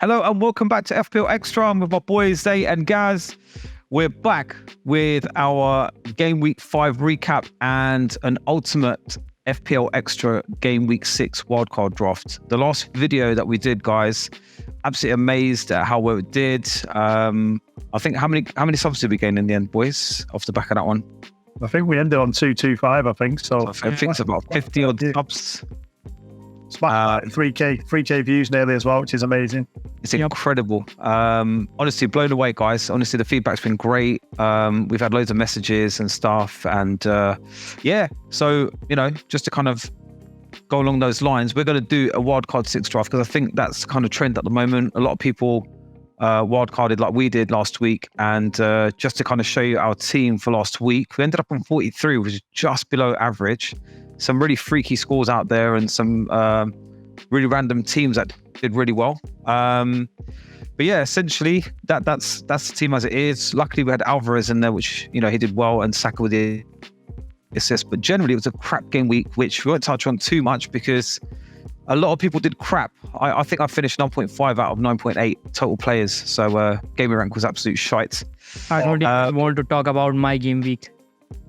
Hello and welcome back to FPL Xtra. I'm with my boys Zayy and Gaz. We're back with our Game Week 5 recap and an ultimate FPL Xtra Game Week 6 wildcard draft. The last video that we did, guys, absolutely amazed at how well it did. I think how many subs did we gain in the end, boys, off the back of that one? I think we ended on 225, I think. So I think it's about 50 odd subs. Smacked 3K views nearly as well, which is amazing. It's incredible. Honestly, blown away, guys. Honestly, the feedback's been great. We've had loads of messages and stuff. And yeah, so, you know, just to kind of go along those lines, we're going to do a wildcard 6 draft because I think that's the kind of trend at the moment. A lot of people wildcarded like we did last week. And just to kind of show you our team for last week, we ended up on 43, which is just below average. Some really freaky scores out there and some really random teams that did really well. But yeah, essentially that's the team as it is. Luckily we had Alvarez in there, which, you know, he did well, and Saka with the assist. But generally it was a crap game week, which we won't touch on too much because a lot of people did crap. I think I finished 9.5 out of 9.8 total players. So gaming rank was absolute shite. I don't even want to talk about my game week.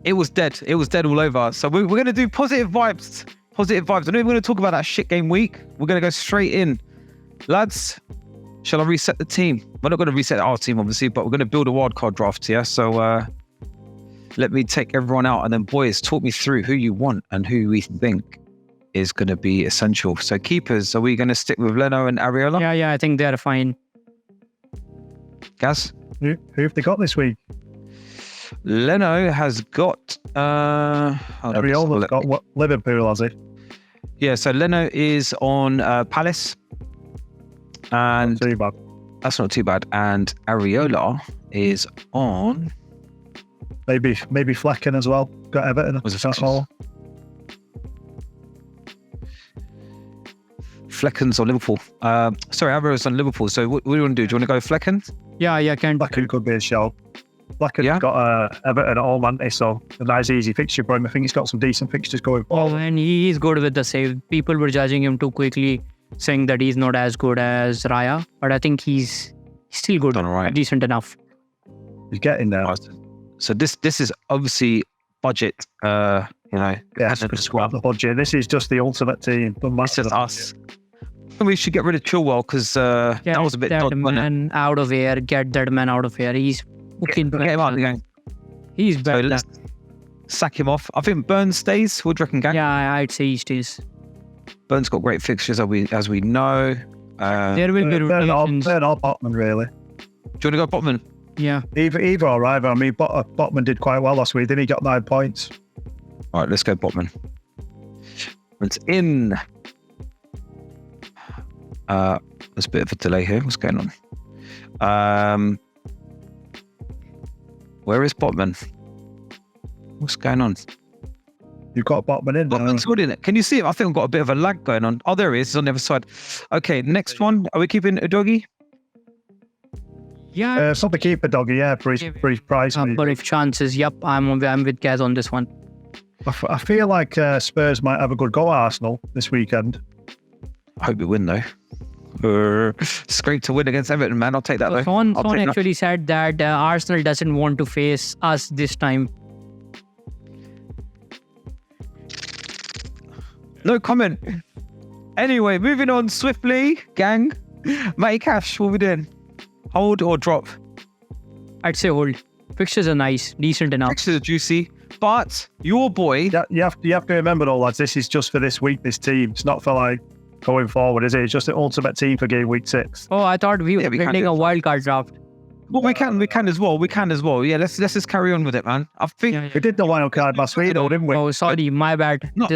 It was dead. It was dead all over. So we're going to do positive vibes. Positive vibes. I'm not even going to talk about that shit game week. We're going to go straight in. Lads, shall I reset the team? We're not going to reset our team, obviously, but we're going to build a wildcard draft here. So let me take everyone out. And then, boys, talk me through who you want and who we think is going to be essential. So keepers, are we going to stick with Leno and Areola? Yeah, I think they're fine. Gaz? Who have they got this week? Leno has got Areola's got what, Liverpool, has he? Yeah, so Leno is on Palace, and Not too bad. That's not too bad. And Areola is on Maybe Flecken as well. Got Everton. Was it That's all. Flecken's on Liverpool. Sorry, Areola's on Liverpool. So what do you want to do? Do you want to go Flecken? Yeah, can. Flecken could be a show. Flecken's got Everton at home, hasn't he? So a nice easy fixture for him. I think he's got some decent fixtures going forward. Oh, and he's good with the save. People were judging him too quickly, saying that he's not as good as Raya, but I think he's still good, right. Decent enough. He's getting there. So this is obviously budget. You know, yeah, scrap the budget. This is just the ultimate team. This is us. We should get rid of Chilwell because that was a bit Get dodgy, that wasn't it? man out of here. Get that man out of here. He's fucking Get him out of the game. He's So better. let's sack him off. I think Burns stays. What do you reckon, gang? Yeah, I'd say he stays. Burns got great fixtures as we know. There will be rotations. They're not Botman, really. Do you want to go Botman? Yeah. Either or either. I mean, Botman did quite well last week. Then he got 9 points. All right, let's go Botman. It's in. There's a bit of a delay here. What's going on? Where is Botman? What's going on? You've got Botman in there. Botman's good in it. Can you see him? I think I've got a bit of a lag going on. Oh, there he is. He's on the other side. Okay, next one. Are we keeping Udogie? Yeah. It's not the keeper, Doggy, for his price. But if chances, yep, I'm with Gaz on this one. I feel like Spurs might have a good go at Arsenal this weekend. I hope we win, though. It's great to win against Everton, man. I'll take that, though. Someone actually said that Arsenal doesn't want to face us this time. No comment. Anyway, moving on swiftly, gang. Matty Cash, what are we doing? Hold or drop? I'd say hold. Fixtures are nice, decent enough. Fixtures are juicy, but your boy... Yeah, you have to remember, though, lads, this is just for this week, this team. It's not for, like, going forward, is it? It's just the ultimate team for game week 6. Oh, I thought we were playing a wildcard draft. Well, we can as well. Yeah, let's just carry on with it, man. I think We did the wild card last week, though, didn't we? Oh, sorry, my bad. No.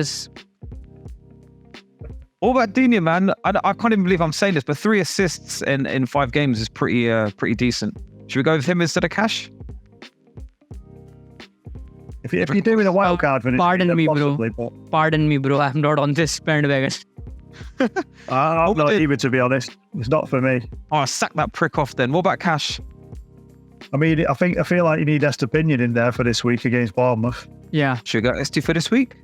All about Dina, man. I can't even believe I'm saying this, but 3 assists in 5 games is pretty decent. Should we go with him instead of Cash? If you're doing a wild card for this, Pardon me, possibly, bro. Pardon me, bro. I'm not on this bandwagon. I'm not even, to be honest. It's not for me. Oh, sack that prick off then. What about Cash? I mean, I feel like you need Estepinian in there for this week against Bournemouth. Yeah. Should we go Esti for this week?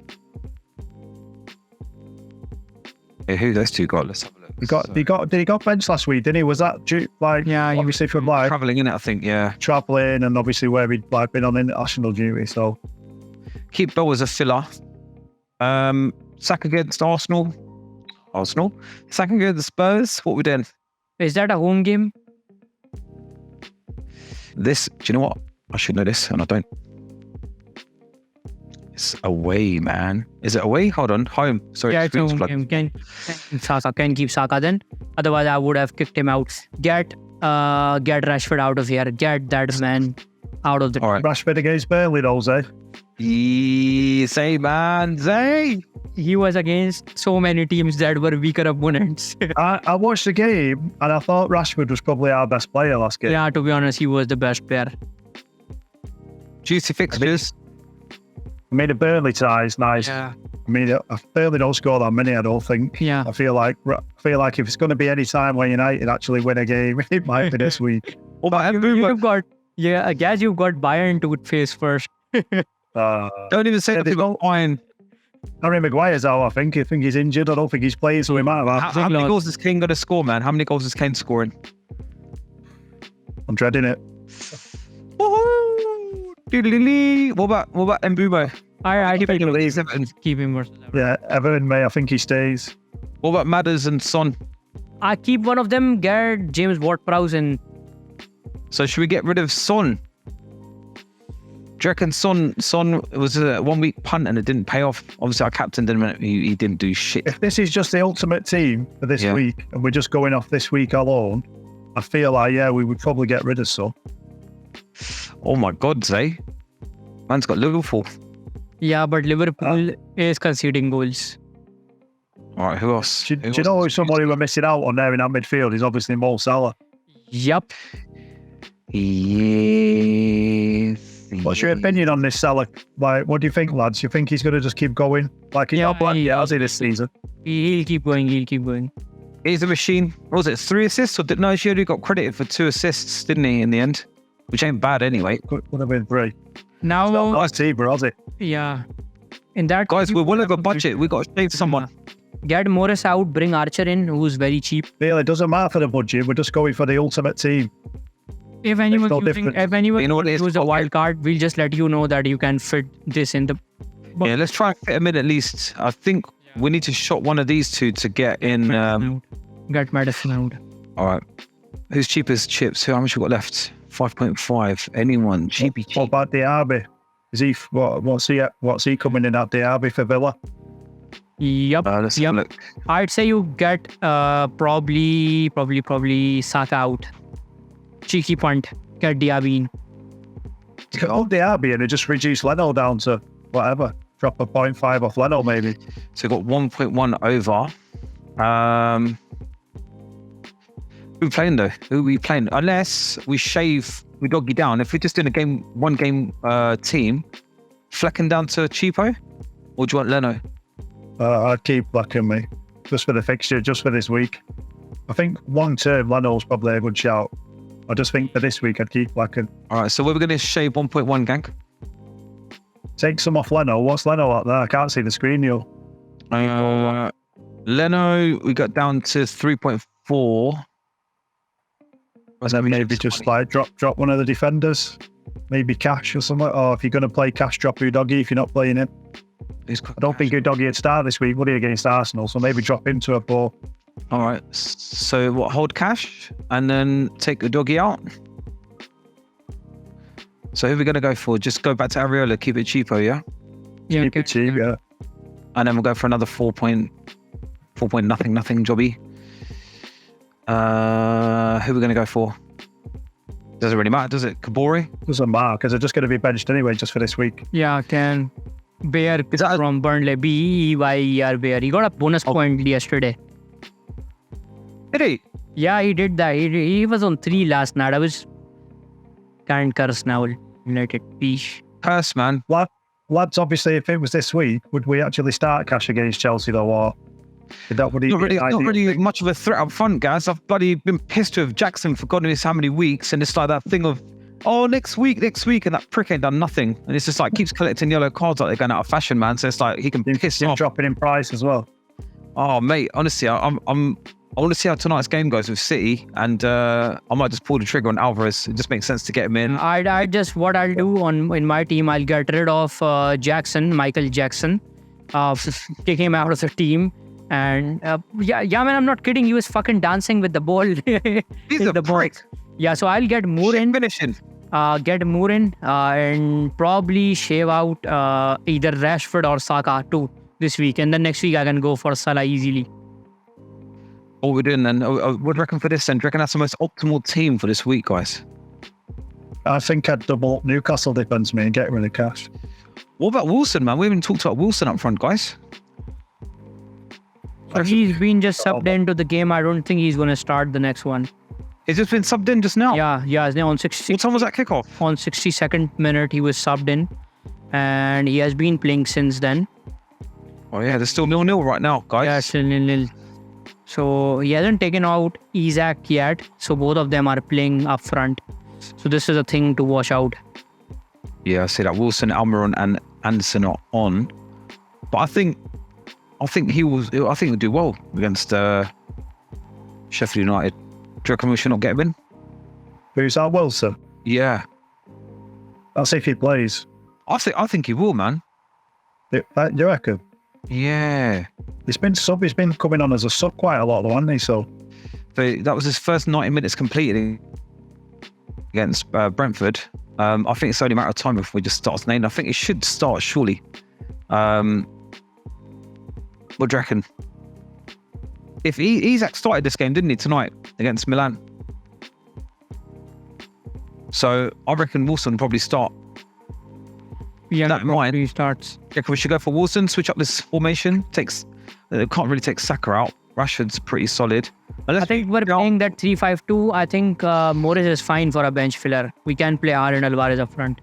Who those two got? Let's have a look. Did he got benched last week? Didn't he? Was that due, like Yeah, he was obviously from like travelling in it, I think. Yeah. traveling and obviously where he'd like been on international duty? So Keep Bell as a filler. Sack against Arsenal. Sack against Spurs. What we doing? Is that a home game? This, do you know what? I should know this, and I don't. It's away, man. Is it away? Hold on. Home. Sorry. Yeah, it's a screen's home plugged. game. Can keep Saka then. Otherwise, I would have kicked him out. Get Rashford out of here. Get that man out of the. All right. Rashford against Burnley, though, Zay. Zayy, man. Zayy. He was against so many teams that were weaker opponents. I watched the game and I thought Rashford was probably our best player last game. Yeah, to be honest, he was the best player. Juicy fixtures. I mean, the Burnley tie is nice. Yeah. I mean, Burnley don't score that many, I don't think. Yeah. I feel like if it's going to be any time where United actually win a game, it might be this week. What about You've got, I guess you've got Bayern to face first. Don't even say Yeah, nothing about Bayern. Harry Maguire's out, I think. I think he's injured. I don't think he's playing, so we might have. How many goals is Kane going to score, man? How many goals is Kane scoring? I'm dreading it. Woohoo! Doodly-lee. What about Mbumo? I Keep him versus Everton. keep him versus Everton. Yeah, Everton, may I think he stays. What about Madders and Son? I keep one of them, get James Ward-Prowse and So should we get rid of Son? Do you reckon Son was a 1 week punt and it didn't pay off? Obviously, our captain didn't. He didn't do shit. If this is just the ultimate team for this Yeah. week and we're just going off this week alone, I feel like, yeah, we would probably get rid of Son. Oh my God, Zay. Man's got Liverpool. yeah, but Liverpool is conceding goals. All right, who else? Do you know who somebody we're missing out on there in that midfield is obviously Mo Salah. Yup. Yes. What's your opinion on this Salah? Like, what do you think, lads? You think he's going to just keep going? Like, he's not playing yet, has he, this season? He'll keep going. He's a machine. What was it, 3 assists? Or no, he only got credited for 2 assists, didn't he, in the end? Which ain't bad anyway. Would have been 3. Now, Nice team, has he? yeah. In that Guys, we're well over budget. We've got to shave someone. Get Morris out, bring Archer in, who's very cheap. Really, it doesn't matter for the budget. We're just going for the ultimate team. If anyone no using, difference. if anyone You know what it is? use a wild card, we'll just let you know that you can fit this in the. Yeah, let's try and fit him in at least. I think we need to shot one of these two to get in. Get Madison out. All right. Who's cheapest chips? How much we got left? 5.5. Anyone? Cheapy What cheap. about Diaby? Is he what's he coming in at Diaby for Villa? Yep. Let's have a look. I'd say you get probably Saka out. Cheeky punt. Get Diaby in. Oh, Diaby and just reduce Leno down to whatever. Drop a 0.5 off Leno maybe. So we've got 1.1 over. Who we playing though? Who are we playing? Unless we doggy down. If we're just doing a one game team, flecking down to cheapo, or do you want Leno? I'd keep Blackham me just for the fixture, just for this week. I think long term Leno's probably a good shout. I just think for this week I'd keep Blackham. All right, so we're going to shave 1.1 gang. Take some off Leno. What's Leno out there? I can't see the screen, yo. Leno, we got down to 3.4. And then maybe just like drop one of the defenders, maybe Cash or something. Or if you're going to play Cash, drop Udogie if you're not playing him. I don't think Udogie would start this week, would he, against Arsenal? So maybe drop him to a 4. All right, so what? Hold Cash and then take Udogie out. So who are we going to go for? Just go back to Areola, keep it cheapo, yeah? Yeah, Keep it cheap, yeah. And then we'll go for another 4 point nothing jobby. Who are we going to go for? Doesn't really matter, does it? Kabori? Doesn't matter because they're just going to be benched anyway, just for this week. Yeah, can. Bear from Burnley. B-E-Y-E-R Bear. He got a bonus point yesterday. Did he? Yeah, he did that. He was on 3 last night. I was can't curse now. United peace. Curse, man. Lads, obviously, if it was this week, would we actually start Cash against Chelsea though, or Not really much of a threat up front, guys. I've bloody been pissed with Jackson for God knows how many weeks, and it's like that thing of, oh, next week, and that prick ain't done nothing, and it's just like keeps collecting yellow cards like they're going out of fashion, man. So it's like he can piss off. Dropping in price as well. Oh, mate, honestly, I'm I want to see how tonight's game goes with City, and I might just pull the trigger on Alvarez. It just makes sense to get him in. What I'll do in my team, I'll get rid of Michael Jackson, kick him out of the team, and man, I'm not kidding. He was fucking dancing with the ball. He's a prick. Yeah, so I'll get Moore in. Finishing. Get Moore in and probably shave out either Rashford or Saka too this week, and then next week I can go for Salah easily. What we're doing then? What do you reckon for this then? Do you reckon that's the most optimal team for this week, guys? I think I'd double up Newcastle defence, me, and get rid of Cash. What about Wilson, man? We haven't talked about Wilson up front, guys. So he's been just subbed into the game. I don't think he's going to start the next one. He's just been subbed in just now? Yeah. On 60. What time was that kickoff? On 62nd minute, he was subbed in. And he has been playing since then. Oh yeah, there's still 0-0 right now, guys. Yeah, still 0-0. So he hasn't taken out Isaac yet. So both of them are playing up front. So this is a thing to watch out. Yeah, I see that. Wilson, Almiron and Anderson are on. But I think he'll do well against Sheffield United. Do you reckon we should not get him in? Who's that, Wilson? Yeah. That's if he plays. I think he will, man. You reckon? Yeah. He's been coming on as a sub quite a lot though, hasn't he? So that was his first 90 minutes completed against Brentford. I think it's only a matter of time if we just start naming. I think it should start surely. What do you reckon? If Isaac started this game, didn't he, tonight against Milan? So I reckon Wilson will probably start. Yeah, that might. He starts. Yeah, we should go for Wilson, switch up this formation. Can't really take Saka out. Rashford's pretty solid. I think we're playing that 3-5-2. I think Morris is fine for a bench filler. We can play Aaron Alvarez up front.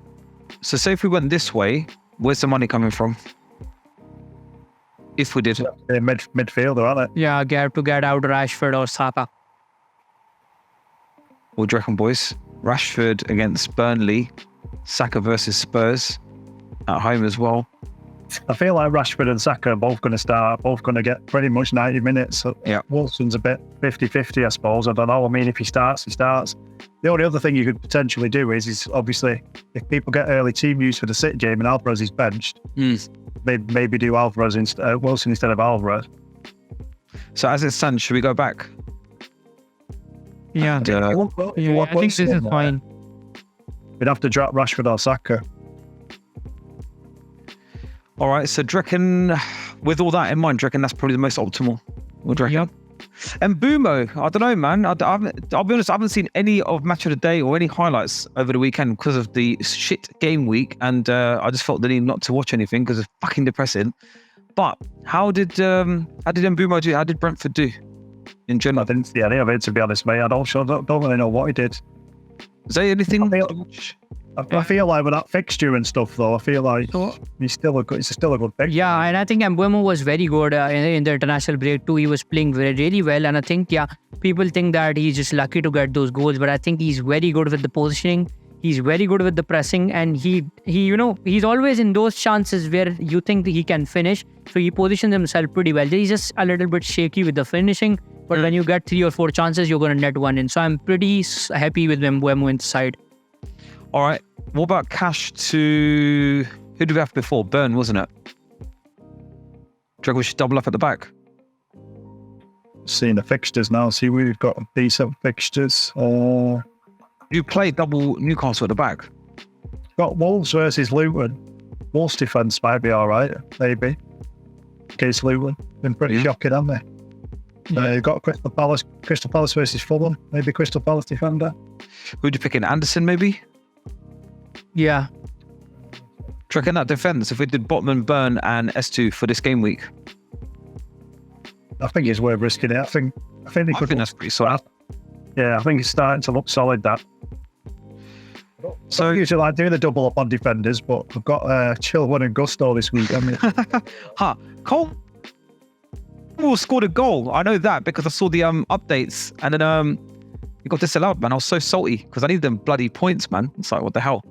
So say if we went this way, where's the money coming from? If we did. Midfielder, aren't they? Yeah, to get out Rashford or Saka. What do you reckon, boys? Rashford against Burnley. Saka versus Spurs. At home as well. I feel like Rashford and Saka are both going to start, both going to get pretty much 90 minutes. So yeah. Wilson's a bit 50-50, I suppose. I don't know. I mean, if he starts, he starts. The only other thing you could potentially do is obviously, if people get early team use for the City game and Alvarez is benched, maybe do Wilson instead of Alvarez. So as it stands, should we go back? Yeah, I think this is fine. We'd have to drop Rashford or Saka. All right, so do you reckon, with all that in mind, do you reckon that's probably the most optimal? What do you reckon? Yep. And Bumo, I don't know, man. I'll be honest, I haven't seen any of Match of the Day or any highlights over the weekend because of the shit game week, and I just felt the need not to watch anything because it's fucking depressing. But how did Mbumo do? How did Brentford do in general? I didn't see any of it, to be honest, mate. I don't really know what he did. Is there anything? I feel like with that fixture and stuff, though, I feel like it's still a good fixture. Yeah, and I think Mbeumo was very good in the international break too. He was playing really well, and I think people think that he's just lucky to get those goals, but I think he's very good with the positioning. He's very good with the pressing, and he's always in those chances where you think that he can finish. So he positions himself pretty well. He's just a little bit shaky with the finishing, but when you get 3 or 4 chances, you're going to net one in. So I'm pretty happy with Mbeumo inside. All right. What about cash to... Who did we have before? Burn, wasn't it? Do you reckon we should double up at the back? Seeing the fixtures now. See, we've got decent fixtures. You play double Newcastle at the back? Got Wolves versus Luton. Wolves defence might be all right, maybe. Against Luton. Been pretty shocking, haven't they? You've got Crystal Palace versus Fulham. Maybe Crystal Palace defender. Who'd you pick in? Anderson, maybe? Yeah. Do you reckon that defence, if we did Botman, Burn and S2 for this game week? I think it's worth risking it. I think that's pretty solid. Yeah, I think it's starting to look solid, that. So usually I do the double up on defenders, but I've got Chilwell and Gusto this week. Cole scored a goal. I know that because I saw the updates, and then he got disallowed, man. I was so salty because I need them bloody points, man. It's like, what the hell?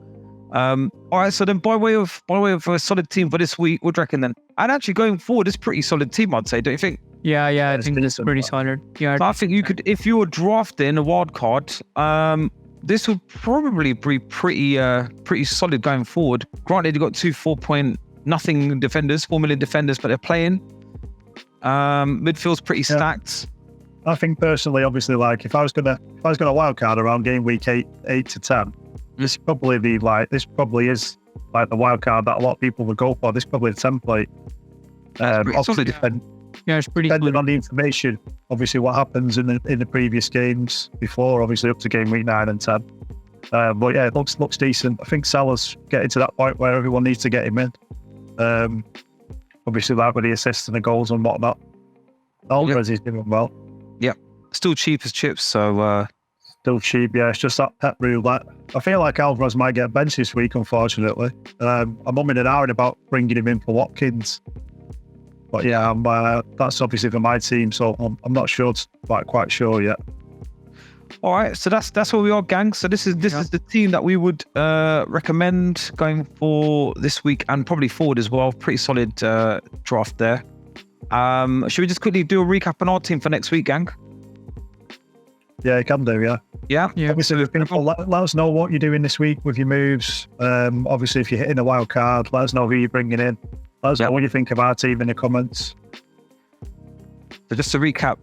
All right, so then by way of a solid team for this week, what do you reckon then? And actually going forward, it's a pretty solid team, I'd say, don't you think? Yeah, I think that's pretty solid. Yeah, so I think you could, if you were drafting a wild card, this would probably be pretty solid going forward. Granted, you got 2 4-point-nothing defenders, 4 million defenders, but they're playing. Midfield's pretty stacked. I think personally, obviously, like if I was gonna wild card around game week 8 to 10, this probably is like the wild card that a lot of people would go for. This is probably the template. It's pretty depending on the information, obviously what happens in the previous games before, obviously up to game week 9 and 10. But yeah, it looks decent. I think Salah's getting to that point where everyone needs to get him in. Obviously, like with the assists and the goals and whatnot. Alvarez is doing well. Yep, still cheap as chips. So still cheap. Yeah, it's just that pep roulette. I feel like Alvarez might get benched this week, unfortunately. I'm umming and ahhing about bringing him in for Watkins. But yeah, that's obviously for my team, so I'm not sure, quite sure yet. All right, so that's where we are, gang. So this is the team that we would recommend going for this week and probably forward as well. Pretty solid draft there. Should we just quickly do a recap on our team for next week, gang? Yeah, you can do, yeah. Yeah. Obviously, people, let us know what you're doing this week with your moves. Obviously, if you're hitting a wild card, let us know who you're bringing in. Let us know what you think of our team in the comments. So just to recap,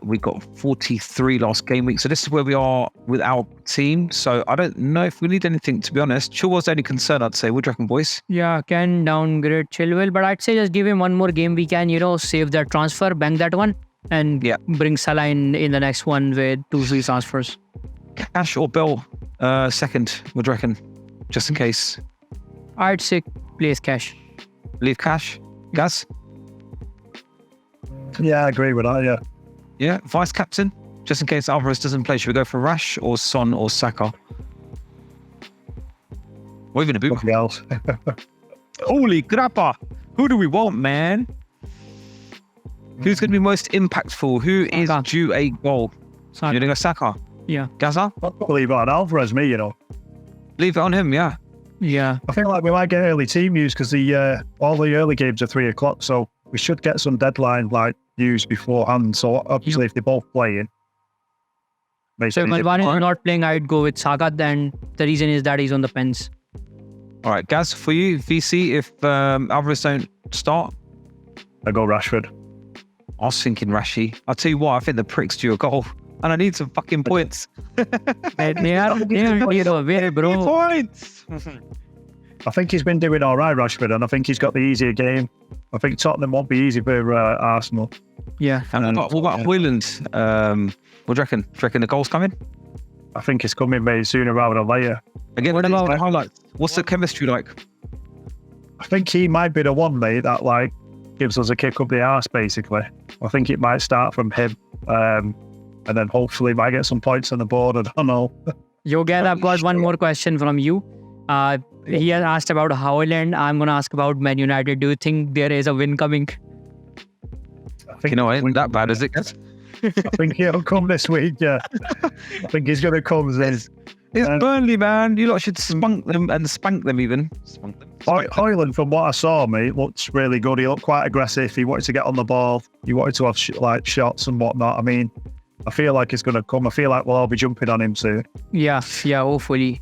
we got 43 last game week. So this is where we are with our team. So I don't know if we need anything, to be honest. Chilwell's the only concern, I'd say. What do you reckon, boys? Yeah, can downgrade Chilwell, but I'd say just give him one more game. We can, save that transfer, bank that one, and bring Salah in the next one with 2 free transfers. Cash or Bell second, what do you reckon? Just in case. I'd say place Cash. Leave Cash. Gaz? Yeah, I agree with that, yeah. Yeah, vice captain, just in case Alvarez doesn't play. Should we go for Rash or Son or Saka? Or even a boot? Nothing else. Holy grappa! Who do we want, man? Who's going to be most impactful? Who is due a goal? You're going to go Saka? Yeah. Gaza? I'll probably leave it on Alvarez, me, Leave it on him, yeah. Yeah. I think we might get early team use because all the early games are 3 o'clock, so we should get some deadline news beforehand. So obviously, if they're both playing, so if one is not playing, I'd go with Saka. Then the reason is that he's on the pens. All right, Gaz, for you, VC, if Alvarez don't start, I go Rashford. I was thinking Rashi. I'll tell you what, I think the prick's due a goal, and I need some fucking points. Bro. Points. I think he's been doing all right, Rashford, and I think he's got the easier game. I think Tottenham won't be easy for Arsenal. Yeah. And what about Hoyland? What do you reckon? Do you reckon the goal's coming? I think it's coming maybe sooner rather than later. Again, what about highlights? What's the chemistry like? I think he might be the one, mate, that gives us a kick up the arse, basically. I think it might start from him, and then hopefully might get some points on the board. I don't know. Yo, Gareth, I've got one more question from you. He has asked about Haaland. I'm going to ask about Man United. Do you think there is a win coming? I think, it ain't that bad, is it? I think he'll come this week, yeah. I think he's going to come. It's Burnley, man. You lot should spunk them and spank them even. Højlund, from what I saw, mate, looks really good. He looked quite aggressive. He wanted to get on the ball. He wanted to have shots and whatnot. I mean, I feel like it's going to come. I feel like we'll all be jumping on him soon. Yeah, hopefully.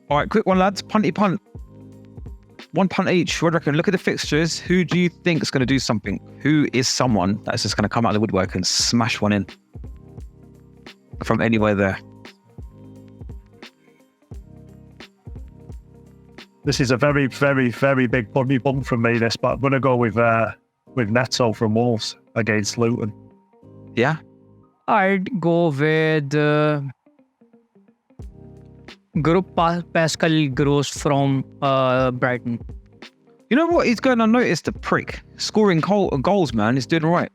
All right, quick one, lads. Punty punt. 1 punt each. What do you reckon? Look at the fixtures. Who do you think is going to do something? Who is someone that's just going to come out of the woodwork and smash one in from anywhere there? This is a very, very, very big punty bump from me, this, but I'm going to go with Neto from Wolves against Luton. Yeah? I'd go with Pascal Gross from Brighton. You know what? He's going unnoticed, the prick. Scoring goals, man. He's doing all right.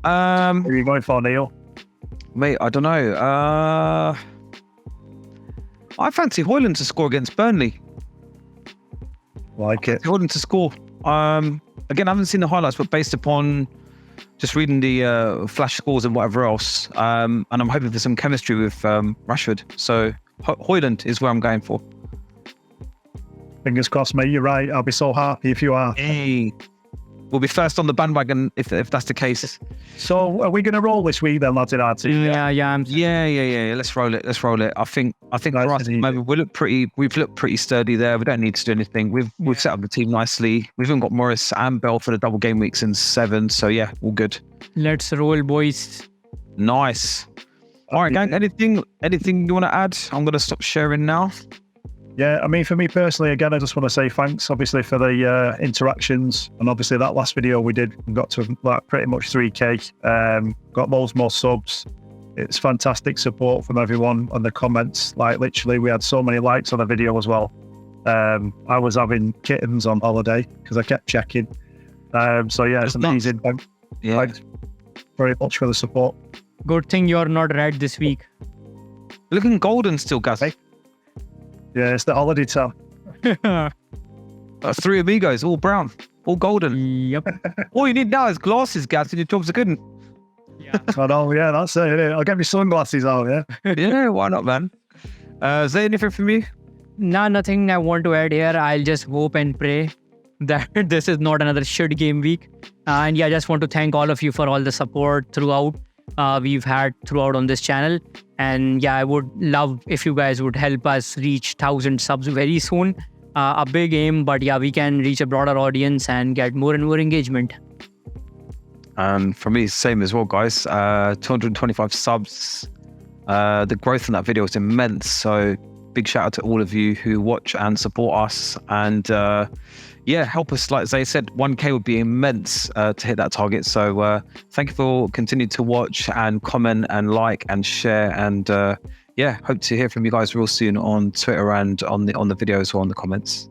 Are you going for Neil? Mate, I don't know. I fancy Højlund to score against Burnley. Like it. Højlund to score. Again, I haven't seen the highlights, but based upon just reading the flash scores and whatever else, and I'm hoping for some chemistry with Rashford. So Højlund is where I'm going for. Fingers crossed, mate. You're right. I'll be so happy if you are. Hey, we'll be first on the bandwagon if that's the case. So are we going to roll this week then, lads? Yeah. Let's roll it. I think for us, maybe we've looked pretty sturdy there. We don't need to do anything. We've set up the team nicely. We've even got Morris and Bell for the double game weeks in 7. So yeah, all good. Let's roll, boys. Nice. All right, gang. Anything you want to add? I'm going to stop sharing now. Yeah, I mean, for me personally, again, I just want to say thanks, obviously, for the interactions. And obviously, that last video we did, we got to like pretty much 3K. Got loads more subs. It's fantastic support from everyone on the comments. Like, literally, we had so many likes on the video as well. I was having kittens on holiday because I kept checking. So, yeah, it's amazing. Thanks very much for the support. Good thing you're not red this week. Looking golden still, Gaz. Hey. Yeah, it's the holiday time. 3 amigos, all brown, all golden. Yep. All you need now is glasses, Gaz, and your jobs are good. Yeah. I know, yeah, that's it. I'll get my sunglasses out, yeah. Yeah, why not, man? Zayy, anything from you? Nah, nothing I want to add here. I'll just hope and pray that this is not another shit game week. And yeah, I just want to thank all of you for all the support throughout. We've had throughout on this channel, and yeah, I would love if you guys would help us reach 1,000 subs very soon. A big aim, but yeah, we can reach a broader audience and get more and more engagement. And for me, same as well, guys. 225 subs. The growth in that video is immense. So big shout out to all of you who watch and support us. And yeah, help us. Like Zay said, 1K would be immense to hit that target. So thank you for continuing to watch and comment and like and share. And yeah, hope to hear from you guys real soon on Twitter and on the videos or on the comments.